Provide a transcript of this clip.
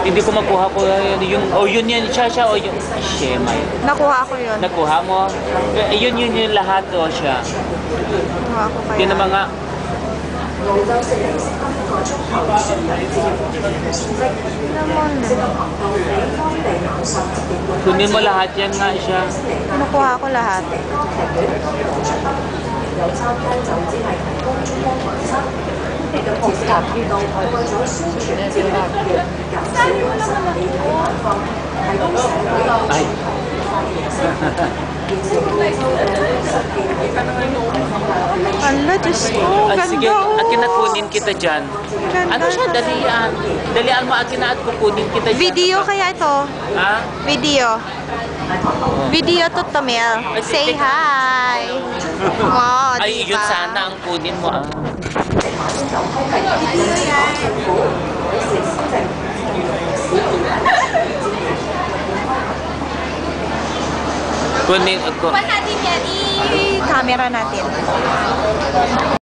Hindi ko makuha ko yung yun yan siya o yung shemay. Nakuha ko yun. Nakuha mo? Yun yung lahat o siya. Nakuha ko kaya. Yun naman nga. Kunin mo lahat yan nga siya. Nakuha ko lahat. Ay. Hala, Diyos ko, ganda. Sige, akin na kunin kita dyan. Ganda. Ano siya? Dalian. Dalian mo akin na at kukunin kita dyan. Video kaya ito? Ha? Video. Video to Tamil. Say hi. Wow, Ay, yun sana ang kunin mo. Kunin ako. Natin yan, i-camera natin.